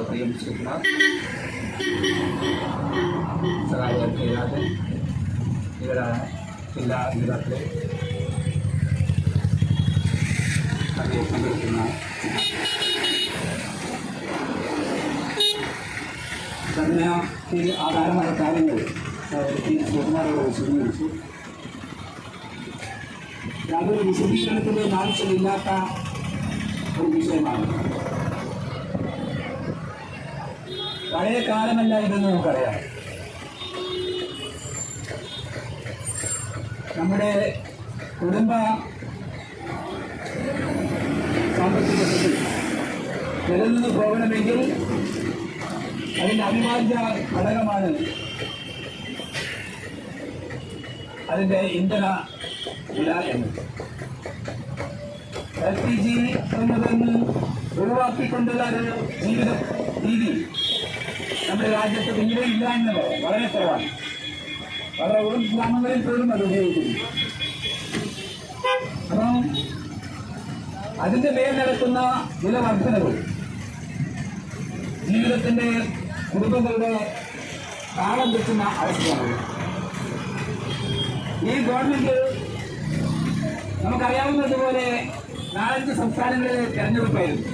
പ്രിയം ശ്രീകുമാർ, സഹായ കേരളത്തിൽ ഇവരാണ് ജില്ലാ നേതാക്കളെ പങ്കെടുക്കുന്ന സമ്മേളനത്തിൽ ആധാരമായ കാര്യങ്ങൾ ശ്രീകുമാരോട് വിശദീകരിച്ചു. യാതൊരു വിശദീകരണത്തിൻ്റെ ആവശ്യമില്ലാത്ത ഒരു വിഷയമാണ്. പഴയ കാലമല്ല ഇതെന്ന് നമുക്കറിയാം. നമ്മുടെ കുടുംബ സാമ്പത്തികത്തിൽ നിലനിന്ന് പോകണമെങ്കിൽ അതിൻ്റെ അവിഭാജ്യ ഘടകമാണ് അതിൻ്റെ ഇന്ധന വില എന്നത്. LPG എന്നതെന്ന് ഒഴിവാക്കിക്കൊണ്ടുള്ള ഒരു ജീവിത രീതി നമ്മുടെ രാജ്യത്ത് തീരെ ഇല്ല എന്നത് വളരെ കുറവാണ്. വളരെ ഒരു ഗ്രാമങ്ങളിൽ പോലും അത് ഉപയോഗിക്കുന്നു. അപ്പം അതിൻ്റെ മേൽ നടക്കുന്ന വില വർധനകൾ ജീവിതത്തിൻ്റെ കുടുംബങ്ങളുടെ താളം വെക്കുന്ന അവസ്ഥയാണ്. ഈ ഗവൺമെന്റ് നമുക്കറിയാവുന്നതുപോലെ 4-5 സംസ്ഥാനങ്ങളിലെ തെരഞ്ഞെടുപ്പായിരുന്നു.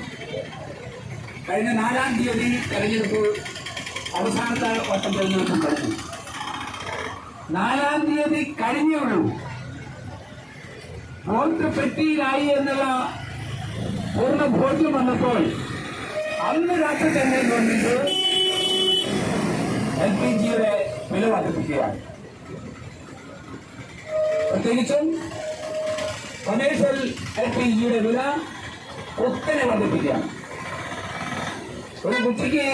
കഴിഞ്ഞ 4-ാം തീയതി തെരഞ്ഞെടുപ്പ് അവസാനത്തെ വട്ടം തെരഞ്ഞെടുപ്പ് കഴിഞ്ഞു. 4-ാം തീയതി കഴിഞ്ഞേ ഉള്ളൂ. വോട്ട് പെട്ടിയിലായി എന്നുള്ള പൂർണ്ണ ബോധ്യം വന്നപ്പോൾ അന്ന് രാത്രി തന്നെ ഗവൺമെന്റ് LPGയുടെ വില വർദ്ധിപ്പിക്കുകയാണ്. പ്രത്യേകിച്ചും കൊമേഴ്ഷ്യൽ LPGയുടെ വില കുത്തനെ വർദ്ധിപ്പിക്കുകയാണ്. ഒരു കുറ്റിക്ക്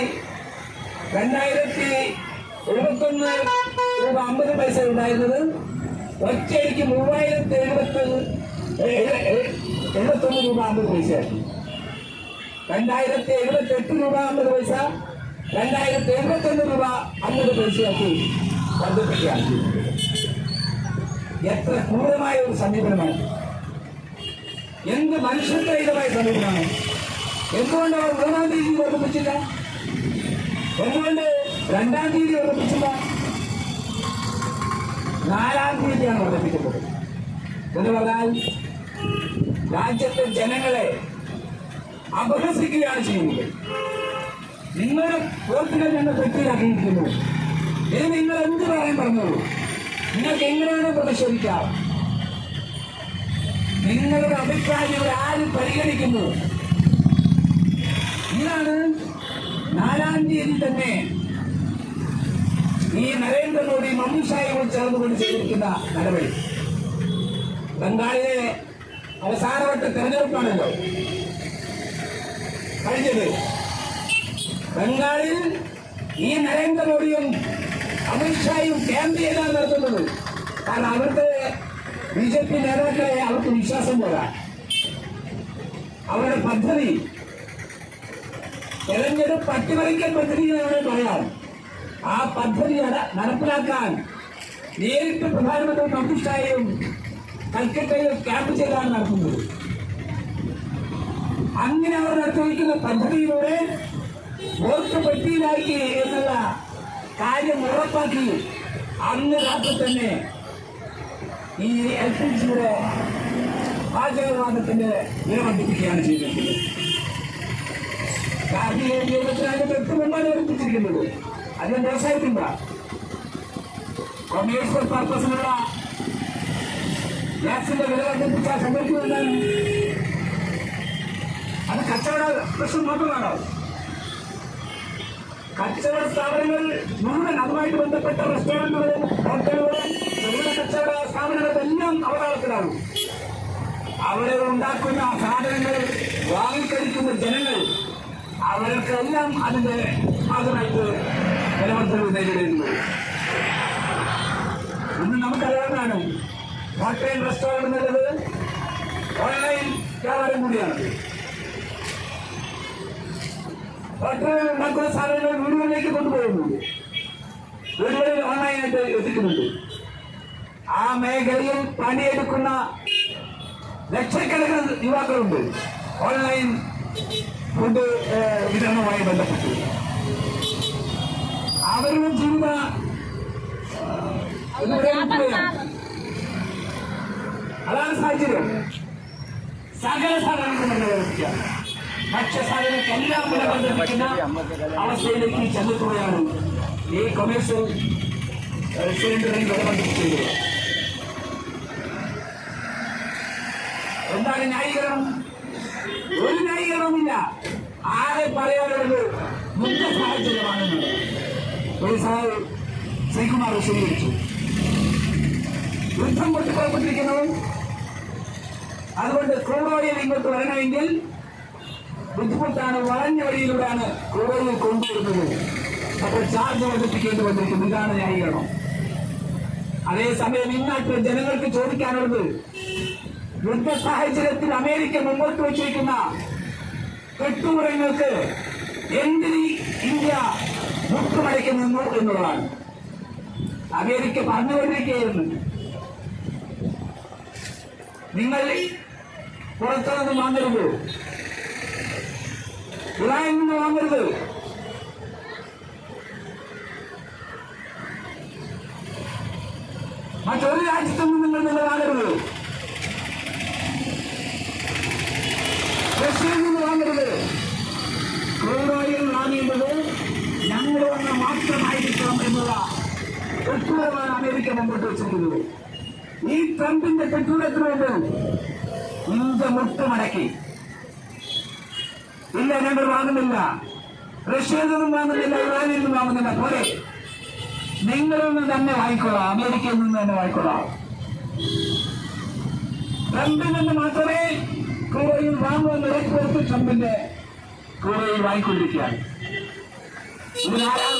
2071 രൂപ 50 പൈസ ഉണ്ടായിരുന്നത് ഒറ്റയടിക്ക് 3071 രൂപ 50 പൈസയാക്കി. 2078 രൂപ 50 പൈസ 2071 രൂപ 50 പൈസയാക്കി വർദ്ധിപ്പിക്കുകയാണ്. എത്ര ക്രൂരമായ ഒരു സമീപനമാണ്! എന്ത് മനുഷ്യത്വരഹിതമായ സമീപനമാണ്! എന്തുകൊണ്ട് അവർ 3-ാം തീയതി വർദ്ധിപ്പിച്ചില്ല? എന്തുകൊണ്ട് 2-ാം തീയതി വർദ്ധിപ്പിച്ചില്ല? 4-ാം തീയതിയാണ് വർദ്ധിപ്പിക്കുന്നത്. എന്ന് പറഞ്ഞാൽ രാജ്യത്തെ ജനങ്ങളെ അപഹസിക്കുകയാണ് ചെയ്യുന്നത്. നിങ്ങളുടെ വോട്ടുകൾ ഞങ്ങൾ തെറ്റിലാക്കിയിരിക്കുന്നു. ഇത് നിങ്ങൾ എന്ത് പറയാൻ പറഞ്ഞോളൂ. നിങ്ങൾക്ക് എങ്ങനെയാണ് പ്രതിഷേധിക്കാം? നിങ്ങളുടെ അഭിപ്രായങ്ങൾ ആര് പരിഗണിക്കുന്നു? ഇതാണ് 4-ാം തീയതി തന്നെ ഈ നരേന്ദ്രമോദി അമിത്ഷായോട് ചേർന്നുകൊണ്ട് ചെയ്തിരിക്കുന്ന നടപടി. ബംഗാളിലെ അവസാനവട്ട തെരഞ്ഞെടുപ്പാണല്ലോ കഴിഞ്ഞത്. ബംഗാളിൽ ഈ നരേന്ദ്രമോദിയും അമിത്ഷായും ക്യാമ്പ് ചെയ്താണ് നടത്തുന്നത്. കാരണം അവരുടെ BJP നേതാക്കളെ അവർക്ക് വിശ്വാസം പോരാ. അവരുടെ പദ്ധതി തെരഞ്ഞെടുപ്പ് അട്ടിമറിക്കൽ പദ്ധതി എന്നാണ് പറയാം. ആ പദ്ധതി നടപ്പിലാക്കാൻ നേരിട്ട് പ്രധാനമന്ത്രി അമിത്ഷായും കൽക്കട്ടയിൽ ക്യാമ്പ് ചെയ്താണ് നടത്തുന്നത്. അങ്ങനെ അവർ നടത്തിയിരിക്കുന്ന പദ്ധതിയിലൂടെ വോട്ട് പെട്ടിയിലാക്കി എന്നുള്ള കാര്യം ഉറപ്പാക്കി അന്ന് രാത്രി തന്നെ ഈ LPGയുടെ പാചകവാദത്തിന്റെ വില വർദ്ധിപ്പിക്കുകയാണ് ചെയ്തിരിക്കുന്നത്. കാർഷിക ഉദ്യോഗത്തിനാണ് വ്യക്തിമുമ്പാണ് വർദ്ധിപ്പിച്ചിരിക്കുന്നത്. അതിന് വ്യവസായത്തില്ല. കൊമേഴ്ഷ്യൽ പർപ്പസിനുള്ള ഗ്യാസിന്റെ വില വർദ്ധിപ്പിച്ചാൽ സംഭവിക്കുന്നതാണ്. അത് കച്ചവട പ്രശ്നം മാത്രമാണോ? കച്ചവട സ്ഥാപനങ്ങൾ മുഴുവൻ അതുമായിട്ട് ബന്ധപ്പെട്ട റെസ്റ്റോറന്റുകളും ഹോട്ടലുകളും ചെറുകിട കച്ചവട സ്ഥാപനങ്ങളെല്ലാം അവതാളത്തിലാണ്. അവിടെ ഉണ്ടാക്കുന്ന സാധനങ്ങൾ വാങ്ങിക്കഴിക്കുന്ന ജനങ്ങൾ അവർക്കെല്ലാം അതിന്റെ ഭാഗമായിട്ട് വിലവർദ്ധനവ് നേരിടുന്നു. ഇന്ന് നമുക്കറിയാവുന്നതാണ് ഹോട്ടൽ റെസ്റ്റോറന്റ് എന്നുള്ളത് ഓൺലൈൻ വ്യാപാരം കൂടിയാണ്. ഹോട്ടലുകൾ ഉണ്ടാക്കുന്ന സാധനങ്ങൾ വീടുകളിലേക്ക് കൊണ്ടുപോകുന്നുണ്ട്. വീടുകളിൽ ഓൺലൈനായിട്ട് എത്തിക്കുന്നുണ്ട്. ആ മേഖലയിൽ പണിയെടുക്കുന്ന ലക്ഷക്കണക്കിന് യുവാക്കളുണ്ട്. ഓൺലൈൻ ഫുഡ് വിതരണവുമായി ബന്ധപ്പെട്ടു അവരുടെ ജീവിത അതാണ് സാഹചര്യം. സകല സാധനങ്ങളും വ്യവസ്ഥ ഭക്ഷ്യസാധനങ്ങൾക്കെല്ലാം വില വർദ്ധിപ്പിക്കുന്ന അവസ്ഥയിലേക്ക് ചെന്നെത്തുകയാണ് ഈ കൊമേഴ്സ്യൽ സിലിണ്ടറിൽ വില വർദ്ധിപ്പിച്ചത്. എന്താണ് ന്യായീകരണം? ഒരു ന്യായീകരണവുമില്ല. ആരെ പറയാനുള്ളത് യുദ്ധ സാഹചര്യമാണെന്ന് ഒരു ശ്രീകുമാർ വിശദീകരിച്ചു. യുദ്ധം പൊട്ടിപ്പുറപ്പെട്ടിരിക്കുന്നു. അതുകൊണ്ട് ക്രൂഡ് ഓയിൽ ഇങ്ങോട്ട് വരണമെങ്കിൽ ബുദ്ധിമുട്ടാണ്. വളഞ്ഞ വഴിയിലൂടെയാണ് ക്രൂഡ് ഓയിൽ കൊണ്ടുവരുന്നത്. അപ്പോൾ ചാർജ് വർദ്ധിപ്പിക്കേണ്ടി വന്നിരിക്കുന്നു. ഇതാണ് ന്യായീകരണം. അതേസമയം ഇന്നാട്ടിലെ ജനങ്ങൾക്ക് ചോദിക്കാനുള്ളത് യുദ്ധ സാഹചര്യത്തിൽ അമേരിക്ക മുമ്പോട്ട് വച്ചിരിക്കുന്ന കെട്ടുമുറങ്ങൾക്ക് എന്തിന് ഇന്ത്യ മുട്ടുമടക്കി നിന്നു എന്നുള്ളതാണ്. അമേരിക്ക പറഞ്ഞുകൊണ്ടിരിക്കുകയായിരുന്നു, നിങ്ങൾ പുറത്തുനിന്ന് വാങ്ങരുത്, ഇറാനിൽ നിന്ന് വാങ്ങരുത്, മറ്റൊരു രാജ്യത്തു നിന്നും നിങ്ങൾ വാങ്ങരുത്, റഷ്യയിൽ നിന്ന് വാങ്ങരുത്. ക്രൂഡ് ഓയിൽ വാങ്ങേണ്ടത് ഞങ്ങൾ വന്ന മാത്രമായിരിക്കണം എന്നുള്ള കെട്ടുറവാണ് അമേരിക്ക മുമ്പോട്ട് വെച്ചിരിക്കുന്നത്. ഈ ട്രംപിന്റെ കെട്ടുറത്തിനുണ്ട് ഇന്ത്യ മുട്ടുമടക്കി. ഇല്ല, ഞങ്ങൾ വാങ്ങുന്നില്ല, റഷ്യയിൽ നിന്നും വാങ്ങുന്നില്ല, ഇറാനിൽ നിന്നും വാങ്ങുന്നില്ല. പോലെ നിങ്ങളിൽ നിന്ന് തന്നെ വാങ്ങിക്കൊള്ളാം, അമേരിക്കയിൽ നിന്ന് തന്നെ വാങ്ങിക്കൊള്ളാം. ട്രംപിൽ നിന്ന് മാത്രമേ ക്രൂഡ് ഓയിൽ വാങ്ങുമെന്ന് ഉറപ്പുവരുത്തി ട്രംപിന്റെ ക്രൂഡ് ഓയിൽ വാങ്ങിക്കൊണ്ടിരിക്കുകയാണ്. ഇതിനാരാണ്?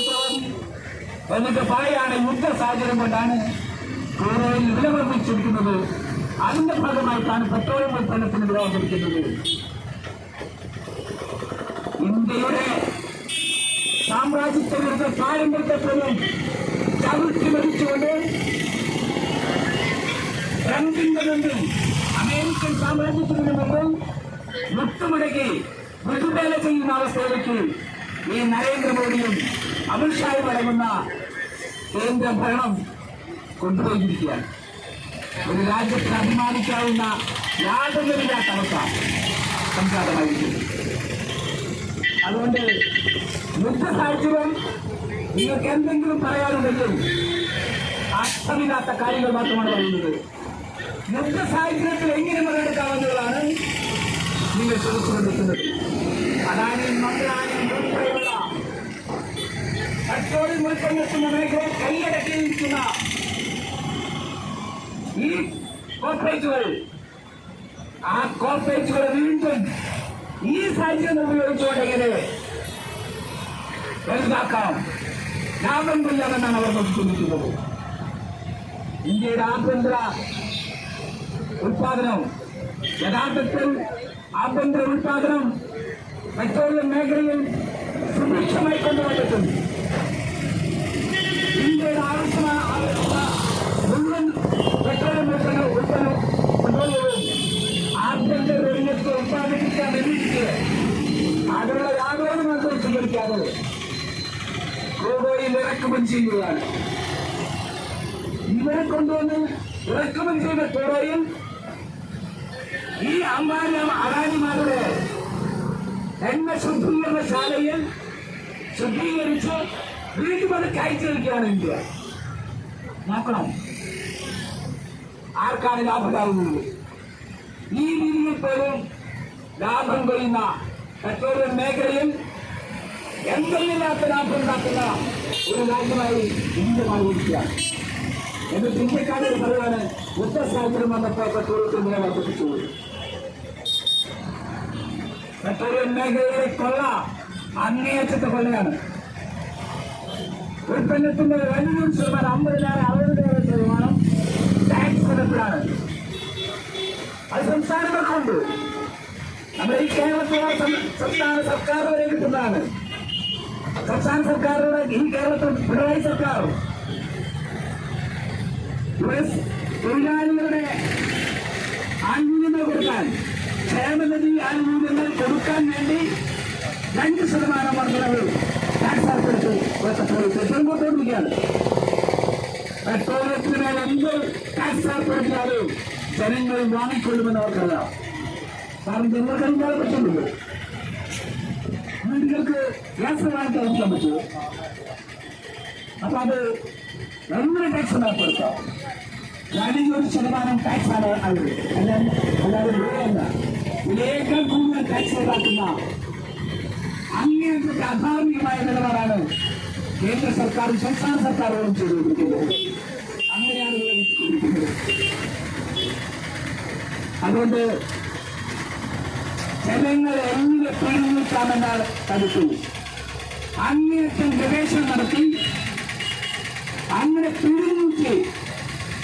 എന്നിട്ട് പറയാണ് യുദ്ധ സാഹചര്യം കൊണ്ടാണ് ക്രൂഡ് ഓയിൽ വില വർദ്ധിച്ചിരിക്കുന്നത്. അതിന്റെ ഭാഗമായിട്ടാണ് പെട്രോളിയം ഉൽപ്പന്നത്തിന് വില വർദ്ധിക്കുന്നത്. ഇന്ത്യയുടെ സാമ്രാജ്യത്വ വിരുദ്ധ പാരമ്പര്യത്തെ പോലും ചവിട്ടി മരിച്ചുകൊണ്ട് ട്രംപിന്റെ മുമ്പിൽ അമേരിക്കൻ സാമ്രാജ്യത്തിന് മുമ്പിൽ മുട്ടുമടക്കി വിടുതല ചെയ്യുന്ന അവസ്ഥയിലേക്ക് ഈ നരേന്ദ്രമോദിയും അമിത്ഷായും അടങ്ങുന്ന കേന്ദ്ര ഭരണം കൊണ്ടുപോയിരിക്കുകയാണ്. ഒരു രാജ്യത്തിന് അഭിമാനിക്കാവുന്ന യാതൊന്നുമില്ലാത്ത അവസ്ഥ സംജാതമായിരിക്കുന്നു. അതുകൊണ്ട് യുദ്ധ സാഹചര്യം നിങ്ങൾക്ക് എന്തെങ്കിലും പറയാനുണ്ടെങ്കിൽ അർത്ഥമില്ലാത്ത കാര്യങ്ങൾ മാത്രമാണ് പറയുന്നത്. യുദ്ധ സാഹചര്യത്തിൽ എങ്ങനെ മറികടക്കാമെന്നുള്ളതാണ് നിങ്ങൾ ചോദിച്ചുകൊണ്ടിരിക്കുന്നത്. അദാനിയും മന്ത്രാനിയും ഉൾപ്പെടെയുള്ള പെട്രോളിയം ഉൽപ്പന്നത്തിന്റെ മേഖലയിൽ കൈയടക്കിയിരിക്കുന്ന ഈ കോർപ്പറേറ്റുകൾ, ആ കോർപ്പറേറ്റുകൾ വീണ്ടും ഈ സാഹചര്യം ഉപയോഗിച്ചുകൊണ്ട് എങ്ങനെ വലുതാക്കാം, ലാഭം കൊല്ലാമെന്നാണ് അവർ നോക്കിക്കൊണ്ടിരിക്കുന്നത്. ഇന്ത്യയുടെ ആഭ്യന്തര ഉൽപാദനം, യഥാർത്ഥത്തിൽ ആഭ്യന്തര ഉൽപാദനം പെട്രോളിയം മേഖലയിൽ സുഭിക്ഷമായി കൊണ്ടുവന്നിട്ടുണ്ട്. ഇന്ത്യയുടെ ആവശ്യമായ മുഴുവൻ പെട്രോളിയം ഉൽപ്പന്നം കൊണ്ടുവന്നതും ആഭ്യന്തര രംഗത്ത് ഉൽപ്പാദിപ്പിക്കാൻ വേണ്ടിയിട്ട് അതിനുള്ള യാതൊരു മാർഗവും സ്വീകരിക്കാതെ ക്രൂഡ് ഓയിൽ ഇറക്കുമതി ചെയ്യുകയാണ്. ഇവരെ കൊണ്ടുവന്ന് ഇറക്കുമതി ചെയ്ത ക്രൂഡ് ഓയിൽ ഈ അദാനിമാരുടെ എണ്ണ ശുദ്ധീകരണശാലയിൽ ശുദ്ധീകരിച്ച് വീണ്ടും അത് കയറ്റി വയ്ക്കുകയാണ് ഇന്ത്യ. നോക്കണം, ആർക്കാണ് ലാഭമാകുന്നത്? ഈ രീതിയിൽ പോലും ലാഭം കൊള്ളുന്ന പെട്രോളിയം മേഖലയിൽ എന്തെന്നില്ലാത്ത ലാഭം ഉണ്ടാക്കുന്ന ഒരു രാജ്യമായി ഇന്ത്യ മാറിയിരിക്കുകയാണ്. എന്നിട്ട് ഇന്ത്യക്കാരോട് പറയുകയാണ് യുദ്ധ സാഹചര്യം വന്നപ്പോൾ പെട്രോളിയത്തിന് വില വർദ്ധിപ്പിച്ചു. പെട്രോളിയം മേഖലയിലെ കൊള്ള അങ്ങേയറ്റത്തെ കൊള്ളയാണ്. ഉൽപ്പന്നത്തിന്റെ വലിയൊരു ശതമാനം 50-60% ടാക്സ് തലത്തിലാണ്. അത് സംസ്ഥാനങ്ങൾക്കുണ്ട്. നമ്മുടെ ഈ കേരളത്തിലെ സംസ്ഥാന സർക്കാർ വരെ കിട്ടുന്നതാണ്. സംസ്ഥാന സർക്കാരുകളുടെ ഈ കേരളത്തിൽ പിണറായി സർക്കാർ തൊഴിലാളികളുടെ ആനുകൂല്യങ്ങൾ കൊടുക്കാൻ, ക്ഷേമനിധി ആനുകൂല്യങ്ങൾ കൊടുക്കാൻ വേണ്ടി 5% വർദ്ധനവ് ടാക്സ് ഏർപ്പെടുത്തി പെട്രോളിക്കൊണ്ടിരിക്കുകയാണ്. പെട്രോളിയത്തിന് മേൽ എന്ത് ടാക്സ് ഏർപ്പെടുത്തിയാലും ജനങ്ങൾ വാങ്ങിക്കൊള്ളുമെന്ന് അവർക്കറിയാം. കാരണം ജനങ്ങൾക്ക് അതിനാലെ പറ്റുന്നുള്ളൂ. വീടുകൾക്ക് ഗ്യാസ് വാങ്ങിക്കാൻ പറ്റുമോ? അപ്പൊ അത് എങ്ങനെ ടാക്സ് ഏർപ്പെടുത്താം? 41% ടാക്സാണ് അവർ. അല്ലാതെ വിലയല്ല. വിലയേക്കാൾ കൂടുതൽ ടാക്സ് ഈടാക്കുന്ന അങ്ങനത്തെ അധാർമികമായ നിലപാടാണ് കേന്ദ്ര സർക്കാരും സംസ്ഥാന സർക്കാരുകളും ചെയ്തുകൊണ്ടിരിക്കുന്നത്. അങ്ങനെയാണ് വിലയിരുത്തിക്കൊണ്ടിരിക്കുന്നത്. അതുകൊണ്ട് ജനങ്ങളെ എങ്ങനെ പിടിനിൽക്കാമെന്നാണ് കരുത്തു. അങ്ങനത്തെ ഗവേഷണം നടത്തി അങ്ങനെ പിടിനിൽക്കി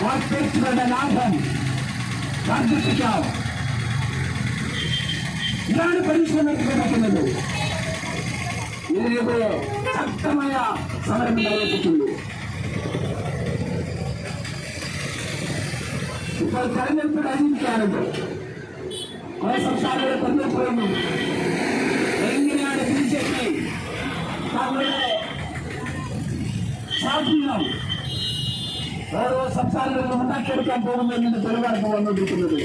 കോർപ്പറേറ്റുകളുടെ ലാഭം വർദ്ധിപ്പിക്കാം. ഇതാണ് പരീക്ഷ നടത്തിക്കൊണ്ടിരിക്കുന്നത്. ഇതിനെതിരെ ശക്തമായ സമരം ഉണ്ടായിട്ടുണ്ട്. ഇപ്പോൾ തെരഞ്ഞെടുപ്പ് കഴിഞ്ഞിരിക്കാറുണ്ട്. കുറെ സംസ്ഥാനങ്ങളെ തെരഞ്ഞെടുപ്പ് എങ്ങനെയാണ് BJP തങ്ങളുടെ സ്വാധീനം ഓരോ സംസ്ഥാനങ്ങളിലും ഉണ്ടാക്കിയെടുക്കാൻ പോകുന്നതിന്റെ തെളിവാണ് വന്നുകൊണ്ടിരിക്കുന്നത്.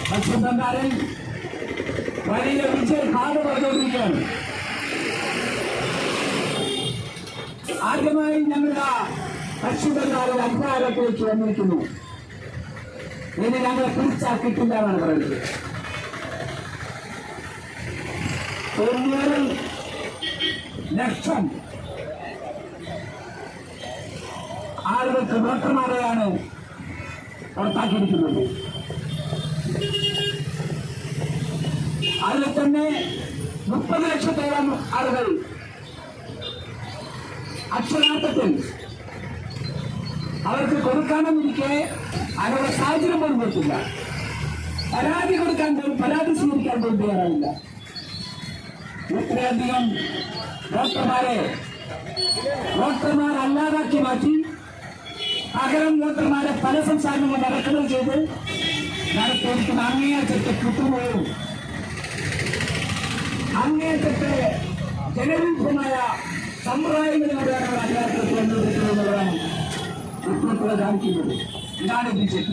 പശ്ചിമ ബംഗാളിൽ വലിയ വിജയ് ഹാർഡ് പറഞ്ഞുകൊണ്ടിരിക്കുകയാണ്. ആദ്യമായി ഞങ്ങളുടെ പശ്ചിമ ബംഗാളിൽ അധികാരത്തിലേക്ക് വന്നിരിക്കുന്നു. ഇനി ഞങ്ങളെ പിടിച്ചാക്കിയിട്ടില്ല എന്നാണ് പറയുന്നത്. 90 ലക്ഷം ആളുകൾക്ക് വോട്ടർമാരെയാണ് പുറത്താക്കിയിരിക്കുന്നത്. അതിൽ തന്നെ 30 ലക്ഷത്തോളം ആളുകൾ അക്ഷരാർത്ഥത്തിൽ അവർക്ക് കൊടുക്കാമെന്നിരിക്കെ അവരുടെ സാഹചര്യം പോലും കൊടുത്തില്ല. പരാതി കൊടുക്കാൻ പോലും പരാതി സ്വീകരിക്കാൻ പോലും തയ്യാറായില്ല. ഇത്രയധികം വോട്ടർമാരല്ലാതാക്കി മാറ്റി പകരം വോട്ടർമാരെ പല സംസ്ഥാനങ്ങളും ഇറക്കുമതി ചെയ്ത് നടത്തിയിരിക്കുന്ന അങ്ങേയറ്റത്തെ കൃത്യവും അങ്ങേയറ്റത്തെ ജനവിരുദ്ധമായ സമ്പ്രദായങ്ങളിലൂടെയാണ് അവർ അധികാരത്തിൽ വന്നിരിക്കുന്നതാണ് റിപ്പോർട്ടുകൾ കാണിക്കുന്നത്. ഇതാണ് BJP.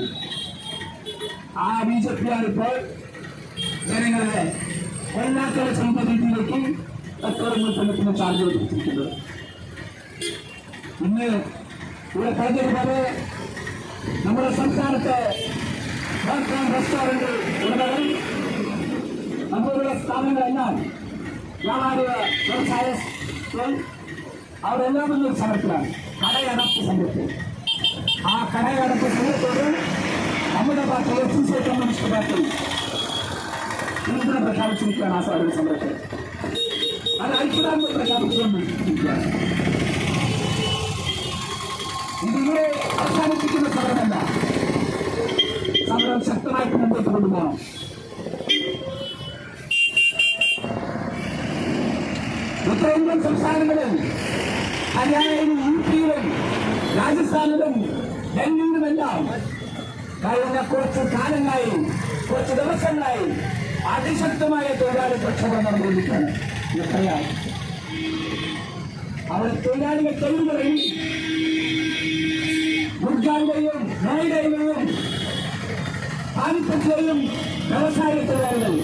ആ BJPയാണ് ഇപ്പോൾ ജനങ്ങളെ കൊല്ലാക്കള ചെയ്യുന്ന രീതിയിലേക്ക് പെട്രോൾ ഉൽപ്പന്നത്തിന് ചാർജ് കൊടുത്തിരിക്കുന്നത്. ഇന്ന് ഇവിടെ പറഞ്ഞതുപോലെ നമ്മുടെ സംസ്ഥാനത്തെ റെസ്റ്റോറന്റ് ഉടമകൾ നമ്മളുടെ സ്ഥാപനങ്ങളെല്ലാം വ്യാപാരിക വ്യവസായ അവരെല്ലാം ഒരു സമരത്തിലാണ്. കടയടപ്പ് സമരത്തിൽ ആ കടയടപ്പ് സമരത്തോട് നമ്മുടെ പാർട്ടി FCC കമ്മ്യൂണിസ്റ്റ് പാർട്ടി പിന്തുണ പ്രഖ്യാപിച്ചിരിക്കുകയാണ്. ആ സ്വാതന്ത്ര്യ സമരത്തിൽ അത് ഐക്യദാർഢ്യം പ്രഖ്യാപിച്ചുകൊണ്ടിരിക്കുകയാണ്. ഇതിവിടെ അവസാനിപ്പിക്കുന്ന സമരമല്ല, സമരം ശക്തമായിട്ട് മുമ്പോട്ട് കൊണ്ടുപോകണം. ഉത്തരേന്ത്യൻ സംസ്ഥാനങ്ങളിൽ ഹരിയാനയിലും UP-യിലും രാജസ്ഥാനിലും ഡൽഹിയിലുമെല്ലാം കഴിഞ്ഞ കുറച്ച് കാലങ്ങളായി കുറച്ച് ദിവസങ്ങളായി അതിശക്തമായ തൊഴിലാളി പ്രക്ഷോഭം നടന്നുകൊണ്ടിരിക്കുകയാണ്. എത്രയാണ് അവിടെ തൊഴിലാളികൾ തൊഴിലുകളിൽ ഗുഡ്ഗാവിലെയും നോയിഡയിലെയും പാനിപ്പറ്റിലെയും വ്യവസായ തൊഴിലാളികൾ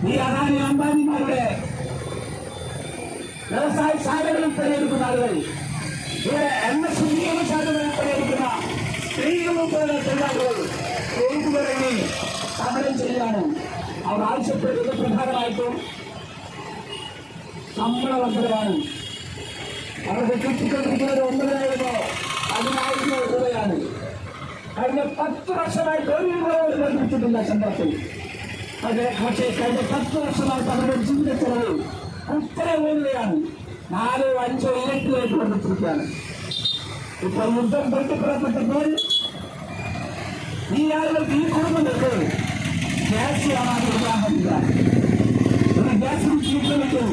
ഈ അദാനി അംബാനിമാരുടെ വ്യവസായ ശാലകളിൽ പണിയെടുക്കുന്ന ആളുകൾ ഇവിടെ ശുദ്ധീകരണ ശാലകളിൽ പണിയെടുക്കുന്ന സ്ത്രീകളും തൊഴിലാളികൾ തൊഴിലുകളിൽ സമരം ചെയ്യുകയാണ്. അവർ ആവശ്യപ്പെടുന്നത് പ്രധാനമായിട്ടും ശമ്പള വർദ്ധനമാണ്. അവർക്ക് കിട്ടിക്കൊണ്ടിരിക്കുന്നത് 9,000 രൂപയാണ്. കഴിഞ്ഞ 10 വർഷമായി 1 രൂപ പോലും ലഭിച്ചിട്ടില്ല ശമ്പളത്തിൽ. പക്ഷേ കഴിഞ്ഞ 10 വർഷമായിട്ട് അവരുടെ ജീവിത ചെലവ് ഉത്തരവുകയാണ് 4-5 ഇരട്ടിലേക്ക് വർദ്ധിച്ചിരിക്കുകയാണ്. ഇപ്പോൾ യുദ്ധം പൊട്ടിപ്പുറപ്പെട്ടപ്പോൾ ഈ ആളുകൾക്ക് ഈ കുടുംബങ്ങൾക്ക് ഗ്യാസ് വാങ്ങാൻ കൊടുക്കാൻ പറ്റില്ല. ഒരു ഗ്യാസ് കിട്ടുമെങ്കിൽ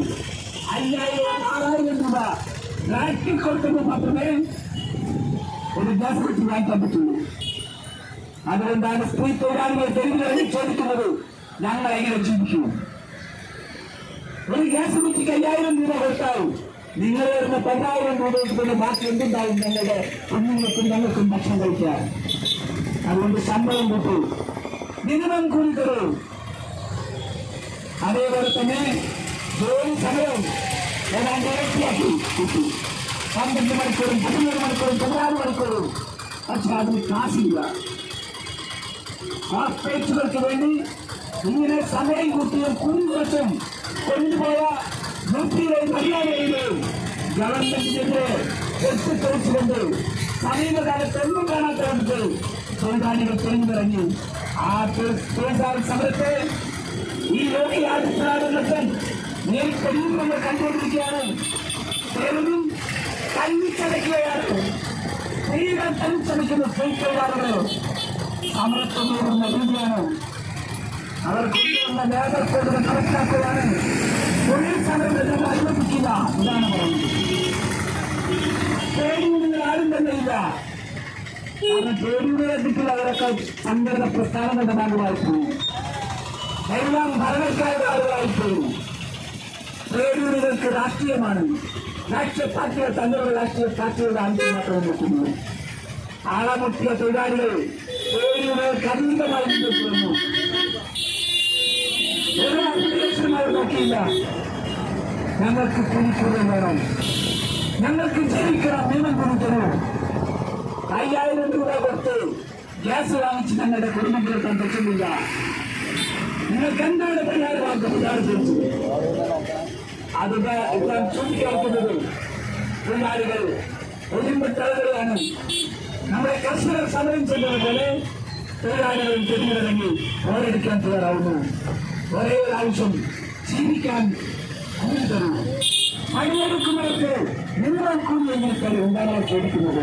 5,000-6,000 രൂപ ബ്ലാക്കിൽ കൊടുക്കുമ്പോൾ മാത്രമേ ഒരു ഗ്യാസ് കുറ്റി വാങ്ങിക്കാൻ പറ്റുള്ളൂ. അതുകൊണ്ടാണ് സ്ത്രീ തൊഴിലാളികൾ തെരുവിലിറങ്ങി ചോദിക്കുന്നത്, ഞങ്ങൾ എങ്ങനെ ജീവിക്കും? ഒരു ഗ്യാസ് കുറ്റിക്ക് 5000 രൂപ കൊടുത്താവും നിങ്ങൾ വരുന്ന 10,000 രൂപ വെച്ചിട്ട് ബാക്കി എന്തുണ്ടാവും ഞങ്ങളുടെ കുഞ്ഞുങ്ങൾക്കും ഞങ്ങൾക്കും ഭക്ഷണം കഴിക്കാൻ. അതുകൊണ്ട് ശമ്പളം കൂട്ടൂ, മിനിമം കൂലി തരൂ. അതേപോലെ തന്നെ ജോലി സമയം ഏതാണ്ട് ഇരട്ടിയാക്കി കിട്ടി. 12 മണിക്കൂറും 11 മണിക്കൂറും 16 മണിക്കൂറും. പക്ഷെ അതിന് കാശില്ല. ആ പേച്ചുകൾക്ക് വേണ്ടി ഇങ്ങനെ സമയം കൂട്ടിയും കൂലി കുറച്ചും കൊണ്ടുപോയ യുപിയിലെ ഹരിയാനയിലെ ഗവൺമെന്റിനെതിരെ വെട്ടിത്തെറിച്ചുകൊണ്ട് സമീപകാലത്തൊന്നും കാണാത്തവർക്ക് തൊഴിലാളികൾ തെളിഞ്ഞിറങ്ങി. ആ തൊഴിലാളി സമരത്തെ ഈ യോഗി ആദിത്യനാഥൻ നേരിട്ടടിയും നമ്മൾ കണ്ടുകൊണ്ടിരിക്കുകയാണ്. തെരുവും തല്ലിച്ചടയ്ക്കുകയാണ്. സ്ത്രീകൾ തല്ലിച്ചടയ്ക്കുന്ന സ്ത്രീ തൊഴിലാളികൾ സമരത്തെ നേരിടുന്ന രീതിയാണ്. അവർ കൊണ്ടുവന്ന നേതൃത്വത്തിന് കണക്കാക്കുകയാണ്. തൊഴിൽ സമരം ഞങ്ങൾ അനുവദിക്കില്ല. ഇതാണ് പറയുന്നത്. ട്രേഡ് യൂണിയനുകൾ ആരും തന്നെ ഇല്ല. കാരണം ട്രേഡ് യൂണിയൻ അവരൊക്കെ സംഘടന പ്രസ്ഥാനങ്ങളുടെ ഭാഗമായിപ്പോയി. എല്ലാം ഭരണക്കാരുടെ ആളുകളായിപ്പോയി. ട്രേഡ് യൂണിയനുകൾക്ക് രാഷ്ട്രീയമാണ്. രാഷ്ട്രീയ പാർട്ടികൾ തങ്ങളുടെ രാഷ്ട്രീയ പാർട്ടികളുടെ ആവശ്യം മാത്രമേ നോക്കുന്നു. ആളമുട്ടിയ തൊഴിലാളികൾ ട്രേഡ് യൂണിയനുകൾക്ക് അതീതമായി മുന്നോട്ട് വന്നു. ഒരു അപ്ലിക്കേഷനും അവർ നോക്കിയില്ല. ഞങ്ങൾക്ക് കുടിക്കുന്നത് വേണം, ഞങ്ങൾക്ക് ജീവിക്കണം, നിയമം കുടിക്കണോ. 5000 രൂപ കൊടുത്ത് ഗ്യാസ് വാങ്ങിച്ച് ഞങ്ങളുടെ കുടുംബങ്ങളെ കണ്ടെത്തുന്നില്ല. നിങ്ങൾക്ക് എന്താണ് പരിഹാരമാർഗം? അത് ഞാൻ ചൂണ്ടിക്കാണിക്കുന്നത് തൊഴിലാളികൾ ഒളിമ്പട്ടാളുകളാണ്. നമ്മുടെ കർഷകർ സമരം ചെയ്യുന്നത് പോലെ തൊഴിലാളികൾ തെരുവിലിറങ്ങി പോരടിക്കാൻ തയ്യാറാവുന്നു. ഒരേ ഒരു ആവശ്യം, ജീവിക്കാൻ കൂലി തരൂ. പണിയെടുക്കുന്നവർക്ക് മിനിമം കൂലി എങ്ങനെ എന്താണ് അവർ ചോദിക്കുന്നത്?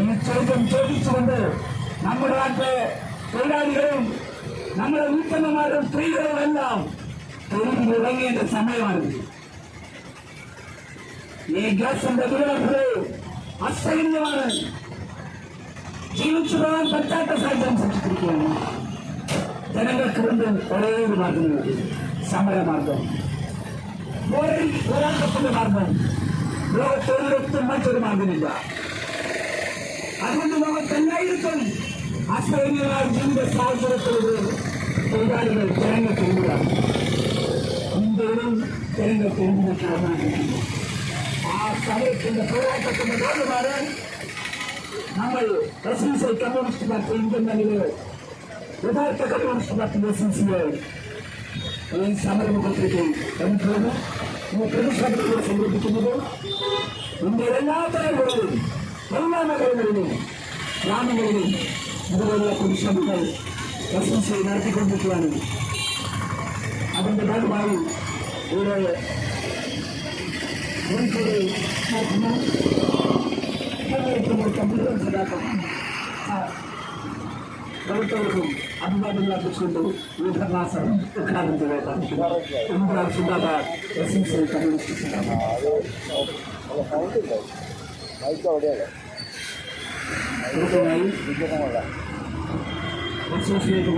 ഈ ചോദ്യം ചോദിച്ചുകൊണ്ട് നമ്മുടെ നാട്ടിലെ തൊഴിലാളികളും നമ്മുടെ വീട്ടമ്മമാരും സ്ത്രീകളും എല്ലാം തെരുവിലിറങ്ങേണ്ട സമയമാണിത്. ഈ ഗ്യാസിന്റെ ദുരവസ്ഥ അസഹനീയമാണ്. ജീവിച്ചു പോകാൻ പറ്റാത്ത സാഹചര്യം സൃഷ്ടിച്ചിരിക്കുകയാണ്. ജനങ്ങൾക്ക് മുമ്പ് ഒരേ ഒരു മാർഗമുണ്ട്, സമരമാർഗം. പോരാട്ടത്തിന്റെ മാർഗം ലോകത്തൊരിടത്തും മറ്റൊരു മാർഗമില്ല. അതുകൊണ്ട് ലോകത്തെല്ലായിടത്തും അസഹനീയമായ ജീവിത സാഹചര്യത്തിലൂടെ തൊഴിലാളികൾ ജനങ്ങൾക്ക് മുമ്പിലാണ്. ഇന്ത്യയിലും ജനങ്ങൾക്ക് മുമ്പിലേക്ക് വന്നായിരിക്കുന്നു. ആ സമരത്തിന്റെ പോരാട്ടത്തിന്റെ ഭാഗമാണ് നമ്മൾ എസ്എൻസി കമ്മ്യൂണിസ്റ്റ് പാർട്ടി ഇന്ത്യൻ മണ്ണില് യഥാർത്ഥ കമ്മ്യൂണിസ്റ്റ് പാർട്ടി എസ്എൻസിയെ ഈ സമരമുഖത്തേക്ക് എന്നിട്ടാണ് ഈ പ്രതിഷേധത്തെ സംഘടിപ്പിക്കുന്നത്. ഇന്ത്യയിലെ എല്ലാ തലങ്ങളിലും എല്ലാ നഗരങ്ങളിലും ഗ്രാമങ്ങളിലും ഇതുപോലുള്ള പ്രതിഷേധങ്ങൾ എസ്എൻസി നടത്തിക്കൊണ്ടിരിക്കുകയാണ്. അതിന്റെ ഭാഗമായി ഇവിടെ പ്രവർത്തകർക്കും അഭിവാദ്യങ്ങൾ അർപ്പിച്ചുകൊണ്ട് ഈ ധർണാസനം ഉദ്ഘാടനം ചെയ്തേക്കാം. ഇമ്രാൻ സിന്ദാബാദ്, എസ്എൻസി കമ്മ്യൂണിസ്റ്റ് സിന്ദാബാദ്. അസോസിയേറ്റ്